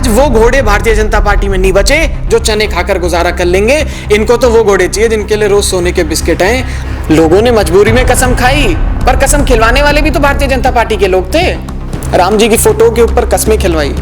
वो घोड़े भारतीय जनता पार्टी में नहीं बचे जो चने खाकर गुजारा कर लेंगे। इनको तो वो घोड़े चाहिए जिनके लिए रोज सोने के बिस्किट हैं। लोगों ने मजबूरी में कसम खाई, पर कसम खिलवाने वाले भी तो भारतीय जनता पार्टी के लोग थे। राम जी की फोटो के ऊपर कस्में खिलवाई।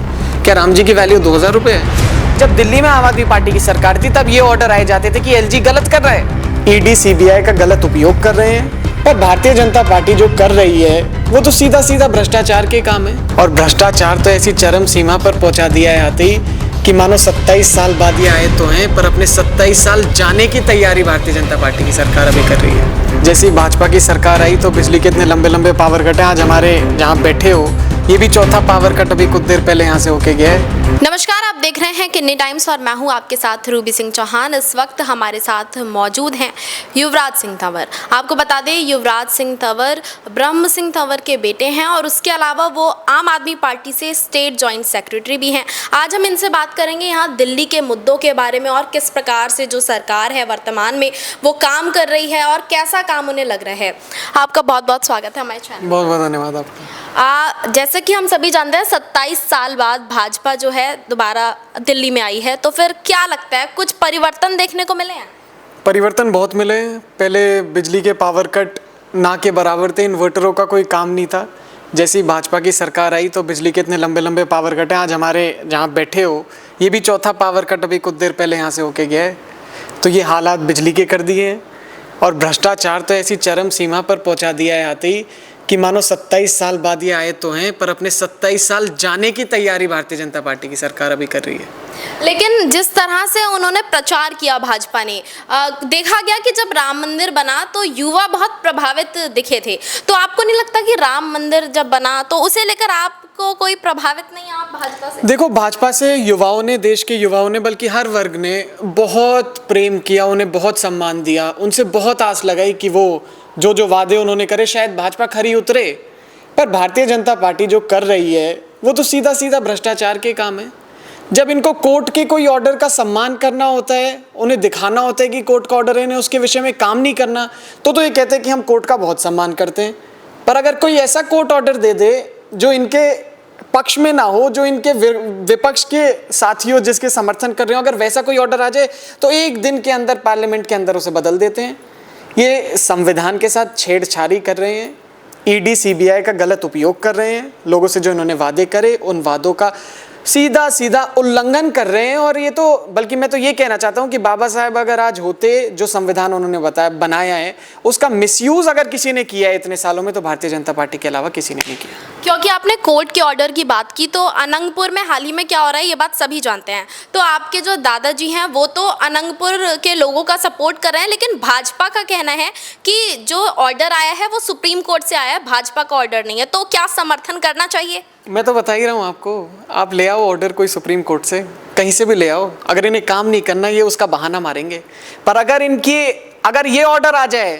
क्या राम जी की वैल्यू 2000 रुपए है? जब दिल्ली में आम आदमी पार्टी की सरकार थी तब ये ऑर्डर आए जाते थे कि एलजी गलत कर रहा है, ईडी सीबीआई का गलत उपयोग कर रहे हैं। पर भारतीय जनता पार्टी जो कर रही है वो तो सीधा सीधा भ्रष्टाचार के काम है। और भ्रष्टाचार तो ऐसी चरम सीमा पर पहुंचा दिया है आते ही कि मानो 27 साल बाद ये आए तो हैं, पर अपने 27 साल जाने की तैयारी भारतीय जनता पार्टी की सरकार अभी कर रही है। जैसे ही भाजपा की सरकार आई तो बिजली के इतने लंबे लंबे पावर कट हैं। आज हमारे जहाँ बैठे हो ये भी चौथा पावर कट अभी कुछ देर पहले यहाँ से होके गया है। नमस्कार, आप देख रहे हैं किन्नी टाइम्स और मैं हूं आपके साथ रूबी सिंह चौहान। इस वक्त हमारे साथ मौजूद हैं युवराज सिंह तंवर। आपको बता दें युवराज सिंह तंवर ब्रह्म सिंह तंवर के बेटे हैं और उसके अलावा वो आम आदमी पार्टी से स्टेट जॉइंट सेक्रेटरी भी हैं। आज हम इनसे बात करेंगे यहाँ दिल्ली के मुद्दों के बारे में और किस प्रकार से जो सरकार है वर्तमान में वो काम कर रही है और कैसा काम उन्हें लग रहा है। आपका बहुत बहुत स्वागत है हमारे चैनल। बहुत बहुत धन्यवाद आपका। जैसे कि हम सभी जानते हैं 27 साल बाद भाजपा जो है दोबारा दिल्ली में आई है, तो फिर क्या लगता है कुछ परिवर्तन देखने को मिले हैं? परिवर्तन बहुत मिले हैं। पहले बिजली के पावर कट ना के बराबर थे, इन्वर्टरों का कोई काम नहीं था। जैसे ही भाजपा की सरकार आई तो बिजली के इतने लंबे लंबे पावर कट हैं। आज हमारे जहाँ बैठे हो ये भी चौथा पावर कट अभी कुछ देर पहले यहाँ से होके गया है। तो ये हालात बिजली के कर दिए हैं। और भ्रष्टाचार तो ऐसी चरम सीमा पर पहुँचा दिया है आते ही कि मानो 27 साल बाद ये आए तो हैं, पर अपने 27 साल जाने की तैयारी भारतीय जनता पार्टी की सरकार अभी कर रही है। लेकिन जिस तरह से उन्होंने प्रचार किया भाजपा ने, देखा गया कि जब राम मंदिर बना तो युवा बहुत प्रभावित दिखे थे। तो आपको नहीं लगता कि राम मंदिर जब बना तो उसे लेकर आपको कोई प्रभावित नहीं, आप भाजपा से? देखो, भाजपा से युवाओं ने, देश के युवाओं ने, बल्कि हर वर्ग ने बहुत प्रेम किया, उन्हें बहुत सम्मान दिया, उनसे बहुत आस लगाई कि वो जो वादे उन्होंने करे शायद भाजपा खरी उतरे। पर भारतीय जनता पार्टी जो कर रही है वो तो सीधा सीधा भ्रष्टाचार के काम है। जब इनको कोर्ट के कोई ऑर्डर का सम्मान करना होता है, उन्हें दिखाना होता है कि कोर्ट का ऑर्डर है, इन्हें उसके विषय में काम नहीं करना, तो ये कहते हैं कि हम कोर्ट का बहुत सम्मान करते हैं। पर अगर कोई ऐसा कोर्ट ऑर्डर दे दे जो इनके पक्ष में ना हो, जो इनके विपक्ष के साथी हो, जिसके समर्थन कर रहे हो, अगर वैसा कोई ऑर्डर आ जाए तो एक दिन के अंदर पार्लियामेंट के अंदर उसे बदल देते हैं। ये संविधान के साथ छेड़छाड़ी कर रहे हैं, ईडी सीबीआई का गलत उपयोग कर रहे हैं, लोगों से जो इन्होंने वादे करे उन वादों का सीधा सीधा उल्लंघन कर रहे हैं। और ये तो बल्कि मैं तो ये कहना चाहता हूँ कि बाबा साहब अगर आज होते, जो संविधान उन्होंने बनाया है उसका मिसयूज अगर किसी ने किया है इतने सालों में तो भारतीय जनता पार्टी के अलावा किसी ने नहीं किया। क्योंकि आपने कोर्ट के ऑर्डर की बात की तो अनंगपुर में हाल ही में क्या हो रहा है ये बात सभी जानते हैं। तो आपके जो दादाजी हैं वो तो अनंगपुर के लोगों का सपोर्ट कर रहे हैं, लेकिन भाजपा का कहना है कि जो ऑर्डर आया है वो सुप्रीम कोर्ट से आया है, भाजपा का ऑर्डर नहीं है। तो क्या समर्थन करना चाहिए? मैं तो बता ही रहा हूँ आपको, आप ले आओ ऑर्डर कोई सुप्रीम कोर्ट से, कहीं से भी ले आओ। अगर इन्हें काम नहीं करना ये उसका बहाना मारेंगे। पर अगर ये ऑर्डर आ जाए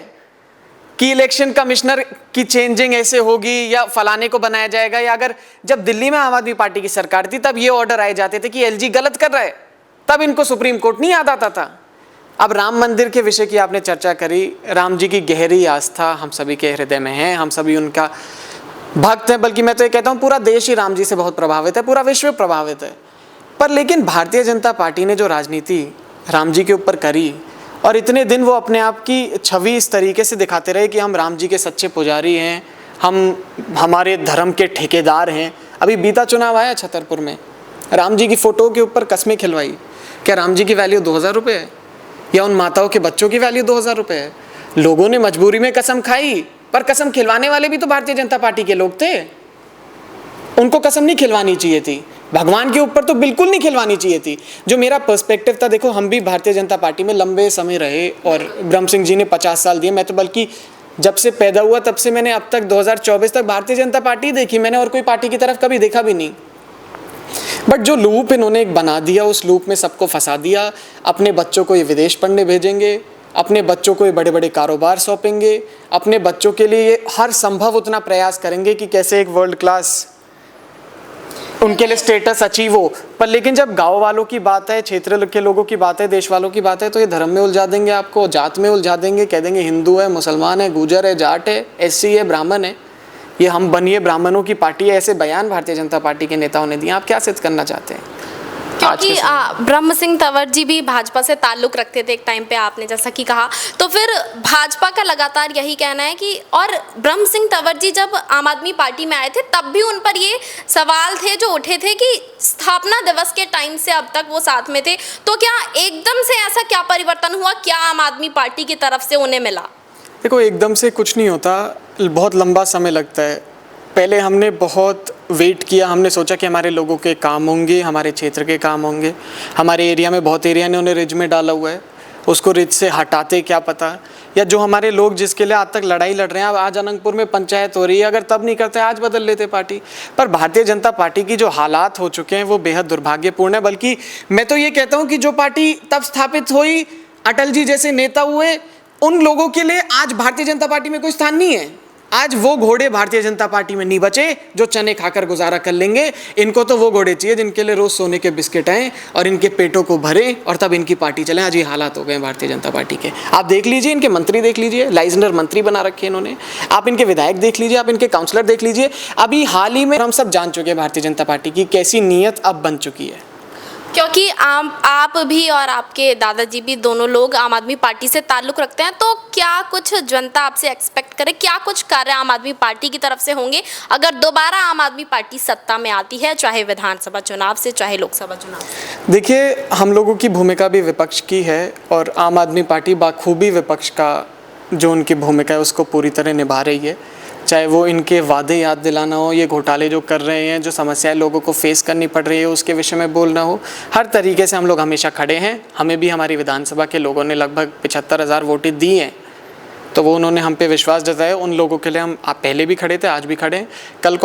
कि इलेक्शन कमिश्नर की चेंजिंग ऐसे होगी या फलाने को बनाया जाएगा, या अगर जब दिल्ली में आम आदमी पार्टी की सरकार थी तब ये ऑर्डर आए जाते थे कि एलजी गलत कर रहा है, तब इनको सुप्रीम कोर्ट नहीं याद आता था। अब राम मंदिर के विषय की आपने चर्चा करी। राम जी की गहरी आस्था हम सभी के हृदय में है, हम सभी उनका भक्त है, बल्कि मैं तो ये कहता हूँ पूरा देश ही राम जी से बहुत प्रभावित है, पूरा विश्व प्रभावित है। पर लेकिन भारतीय जनता पार्टी ने जो राजनीति राम जी के ऊपर करी और इतने दिन वो अपने आप की छवि इस तरीके से दिखाते रहे कि हम राम जी के सच्चे पुजारी हैं, हम हमारे धर्म के ठेकेदार हैं। अभी बीता चुनाव आया छतरपुर में, राम जी की फोटो के ऊपर कस्में खिलवाई। क्या राम जी की वैल्यू 2000 रुपये है या उन माताओं के बच्चों की वैल्यू 2000 रुपये है? लोगों ने मजबूरी में कसम खाई, पर कसम खिलवाने वाले भी तो भारतीय जनता पार्टी के लोग थे। उनको कसम नहीं खिलवानी चाहिए थी, भगवान के ऊपर तो बिल्कुल नहीं खिलवानी चाहिए थी। जो मेरा पर्सपेक्टिव था, देखो हम भी भारतीय जनता पार्टी में लंबे समय रहे और ब्रह्म सिंह जी ने 50 साल दिए। मैं तो बल्कि जब से पैदा हुआ तब से मैंने अब तक 2024 तक भारतीय जनता पार्टी देखी, मैंने और कोई पार्टी की तरफ कभी देखा भी नहीं। बट जो लूप इन्होंने एक बना दिया, उस लूप में सबको फंसा दिया। अपने बच्चों को ये विदेश पढ़ने भेजेंगे, अपने बच्चों को ये बड़े बड़े कारोबार सौंपेंगे, अपने बच्चों के लिए ये हर संभव उतना प्रयास करेंगे कि कैसे एक वर्ल्ड क्लास उनके लिए स्टेटस अचीव हो। पर लेकिन जब गांव वालों की बात है, क्षेत्र के लोगों की बात है, देश वालों की बात है, तो ये धर्म में उलझा देंगे, आपको जात में उलझा देंगे, कह देंगे हिंदू है, मुसलमान है, गुजर है, जाट है, एससी है, ब्राह्मण है, ये हम बनिए ब्राह्मणों की पार्टी है। ऐसे बयान भारतीय जनता पार्टी के नेताओं ने दिए। आप क्या सिद्ध करना चाहते हैं? आज के क्योंकि ब्रह्म सिंह तंवर जी भी भाजपा से ताल्लुक रखते थे एक टाइम पे, आपने जैसा कि कहा, तो फिर भाजपा का लगातार यही कहना है कि, और ब्रह्म सिंह तंवर जी जब आम आदमी पार्टी में आए थे तब भी उन पर ये सवाल थे जो उठे थे कि स्थापना दिवस के टाइम से अब तक वो साथ में थे, तो क्या एकदम से ऐसा क्या परिवर्तन हुआ, क्या आम आदमी पार्टी की तरफ से उन्हें मिला? देखो, एकदम से कुछ नहीं होता, बहुत लंबा समय लगता है। पहले हमने बहुत वेट किया, हमने सोचा कि हमारे लोगों के काम होंगे, हमारे क्षेत्र के काम होंगे। हमारे एरिया में बहुत एरिया ने उन्हें रिज में डाला हुआ है, उसको रिज से हटाते क्या पता, या जो हमारे लोग जिसके लिए आज तक लड़ाई लड़ रहे हैं, अब आज अनंतपुर में पंचायत हो रही है, अगर तब नहीं करते आज बदल लेते पार्टी। पर भारतीय जनता पार्टी की जो हालात हो चुके हैं वो बेहद दुर्भाग्यपूर्ण है। बल्कि मैं तो ये कहता हूँ कि जो पार्टी तब स्थापित हुई, अटल जी जैसे नेता हुए, उन लोगों के लिए आज भारतीय जनता पार्टी में कोई स्थान नहीं है। आज वो घोड़े भारतीय जनता पार्टी में नहीं बचे जो चने खाकर गुजारा कर लेंगे। इनको तो वो घोड़े चाहिए जिनके लिए रोज सोने के बिस्किट आए और इनके पेटों को भरे और तब इनकी पार्टी चले। आज ये हालात हो गए भारतीय जनता पार्टी के। आप देख लीजिए, इनके मंत्री देख लीजिए, लाइजनर मंत्री बना रखे हैं इन्होंने। आप इनके विधायक देख लीजिए, आप इनके काउंसलर देख लीजिए। अभी हाल ही में हम सब जान चुके हैं भारतीय जनता पार्टी की कैसी नीयत अब बन चुकी है। क्योंकि आप भी और आपके दादाजी भी दोनों लोग आम आदमी पार्टी से ताल्लुक़ रखते हैं, तो क्या कुछ जनता आपसे एक्सपेक्ट करे, क्या कुछ कार्य आम आदमी पार्टी की तरफ से होंगे अगर दोबारा आम आदमी पार्टी सत्ता में आती है, चाहे विधानसभा चुनाव से चाहे लोकसभा चुनाव से? देखिए, हम लोगों की भूमिका भी विपक्ष की है और आम आदमी पार्टी बाखूबी विपक्ष का जो उनकी भूमिका है उसको पूरी तरह निभा रही है। चाहे वो इनके वादे याद दिलाना हो, ये घोटाले जो कर रहे हैं, जो समस्याएं लोगों को फेस करनी पड़ रही है उसके विषय में बोलना हो, हर तरीके से हम लोग हमेशा खड़े हैं। हमें भी हमारी विधानसभा के लोगों ने लगभग 75,000 वोटें दी हैं, तो वो उन्होंने हम पे विश्वास जताया। उन लोगों के लिए हम पहले भी खड़े थे, आज भी खड़े हैं। कल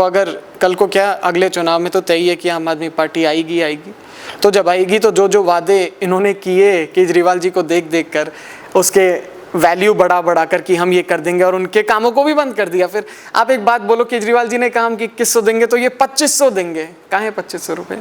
को क्या, अगले चुनाव में तो तय है कि आम आदमी पार्टी आएगी। तो जब आएगी तो जो वादे इन्होंने किए केजरीवाल जी को देख कर, उसके वैल्यू बढ़ा कर कि हम ये कर देंगे, और उनके कामों को भी बंद कर दिया। फिर आप एक बात बोलो, केजरीवाल जी ने काम कि 2100 देंगे, तो ये 2500 देंगे। कहाँ है 2500 रुपये?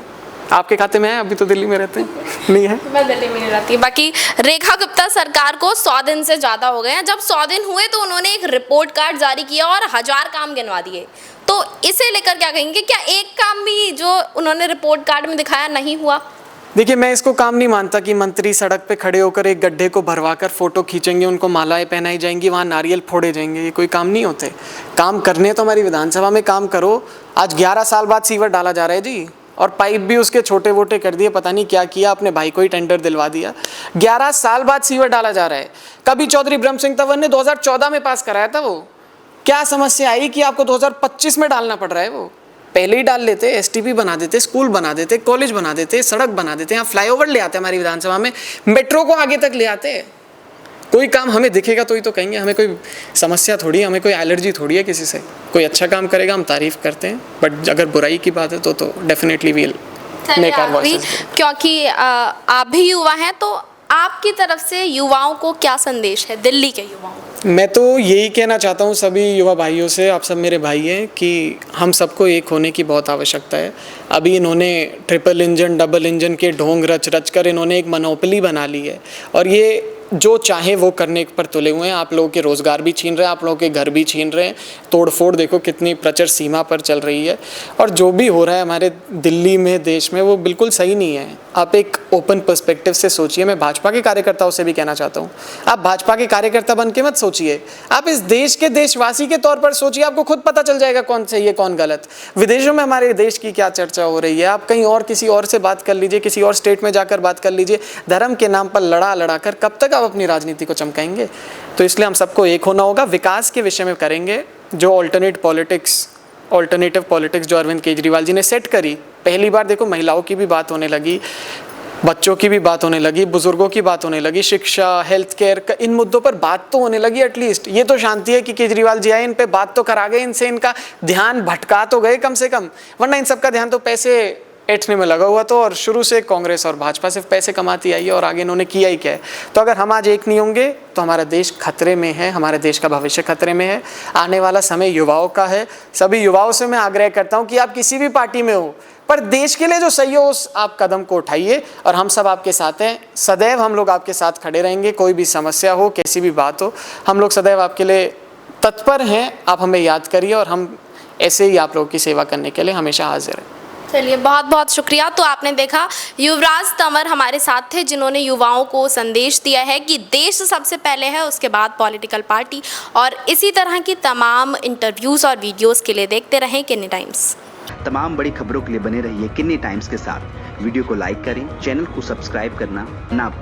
आपके खाते में है? अभी तो दिल्ली में रहते हैं, नहीं है? मैं दिल्ली में नहीं रहती। बाकी रेखा गुप्ता सरकार को 100 दिन से ज़्यादा हो गए हैं। जब 100 दिन हुए तो उन्होंने एक रिपोर्ट कार्ड जारी किया और 1000 काम गिनवा दिए, तो इसे लेकर क्या कहेंगे? क्या एक काम भी जो उन्होंने रिपोर्ट कार्ड में दिखाया नहीं हुआ? देखिए, मैं इसको काम नहीं मानता कि मंत्री सड़क पे खड़े होकर एक गड्ढे को भरवाकर फोटो खींचेंगे, उनको मालाएं पहनाई जाएंगी, वहाँ नारियल फोड़े जाएंगे। ये कोई काम नहीं होते। काम करने तो हमारी विधानसभा में काम करो। आज 11 साल बाद सीवर डाला जा रहा है जी, और पाइप भी उसके छोटे वोटे कर दिए, पता नहीं क्या किया, अपने भाई को ही टेंडर दिलवा दिया। 11 साल बाद सीवर डाला जा रहा है। कभी चौधरी ब्रह्म सिंह तंवर ने 2014 में पास कराया था। वो क्या समस्या आई कि आपको 2025 में डालना पड़ रहा है? वो पहले ही डाल लेते, एसटीपी बना देते, स्कूल बना देते, कॉलेज बना देते, सड़क बना देते, यहाँ फ्लाईओवर ले आते, हमारी विधानसभा में मेट्रो को आगे तक ले आते। कोई काम हमें दिखेगा तो ही तो कहेंगे। हमें कोई समस्या थोड़ी है, हमें कोई एलर्जी थोड़ी है किसी से। कोई अच्छा काम करेगा हम तारीफ करते हैं, बट अगर बुराई की बात है तो definitely will make our voices. क्योंकि आप भी युवा हैं, तो आपकी तरफ से युवाओं को क्या संदेश है, दिल्ली के युवाओं? मैं तो यही कहना चाहता हूँ सभी युवा भाइयों से, आप सब मेरे भाई हैं, कि हम सबको एक होने की बहुत आवश्यकता है। अभी इन्होंने ट्रिपल इंजन, डबल इंजन के ढोंग रच कर इन्होंने एक मोनोपोली बना ली है, और ये जो चाहे वो करने पर तुले हुए हैं। आप लोगों के रोज़गार भी छीन रहे हैं, आप लोगों के घर भी छीन रहे हैं। तोड़फोड़ देखो कितनी प्रचर सीमा पर चल रही है, और जो भी हो रहा है हमारे दिल्ली में, देश में, वो बिल्कुल सही नहीं है। आप एक ओपन पर्सपेक्टिव से सोचिए। मैं भाजपा के कार्यकर्ताओं से भी कहना चाहता हूँ, आप भाजपा के कार्यकर्ता बन के मत सोचिए, आप इस देश के देशवासी के तौर पर सोचिए। आपको खुद पता चल जाएगा कौन सही है कौन गलत। विदेशों में हमारे देश की क्या चर्चा हो रही है, आप कहीं और किसी और से बात कर लीजिए, किसी और स्टेट में जाकर बात कर लीजिए। धर्म के नाम पर लड़ा कर कब तक आप अपनी राजनीति को चमकाएंगे? तो इसलिए हम सबको एक होना होगा। विकास के विषय में करेंगे। जो ऑल्टरनेटिव पॉलिटिक्स जो अरविंद केजरीवाल जी ने सेट करी, पहली बार देखो महिलाओं की भी बात होने लगी, बच्चों की भी बात होने लगी, बुजुर्गों की बात होने लगी, शिक्षा, हेल्थ केयर, इन मुद्दों पर बात तो होने लगी। एटलीस्ट ये तो शांति है कि केजरीवाल जी आए, इन पे बात तो करा गए, इनसे इनका ध्यान भटका तो गए कम से कम, वरना इन सबका ध्यान तो पैसे ऐंठने में लगा हुआ। तो और शुरू से कांग्रेस और भाजपा सिर्फ पैसे कमाती आई है, और आगे इन्होंने किया ही क्या है। तो अगर हम आज एक नहीं होंगे तो हमारा देश खतरे में है, हमारे देश का भविष्य खतरे में है। आने वाला समय युवाओं का है। सभी युवाओं से मैं आग्रह करता हूँ कि आप किसी भी पार्टी में हो, पर देश के लिए जो सही हो उस आप कदम को उठाइए, और हम सब आपके साथ हैं। सदैव हम लोग आपके साथ खड़े रहेंगे। कोई भी समस्या हो, कैसी भी बात हो, हम लोग सदैव आपके लिए तत्पर हैं। आप हमें याद करिए, और हम ऐसे ही आप लोगों की सेवा करने के लिए हमेशा हाजिर हैं। चलिए, बहुत बहुत शुक्रिया। तो आपने देखा युवराज तंवर हमारे साथ थे, जिन्होंने युवाओं को संदेश दिया है कि देश सबसे पहले है, उसके बाद पॉलिटिकल पार्टी। और इसी तरह की तमाम इंटरव्यूज़ और वीडियोज़ के लिए देखते रहें किन्नी टाइम्स। तमाम बड़ी खबरों के लिए बने रहिए किन्नी टाइम्स के साथ। वीडियो को लाइक करें, चैनल को सब्सक्राइब करना ना भूलें।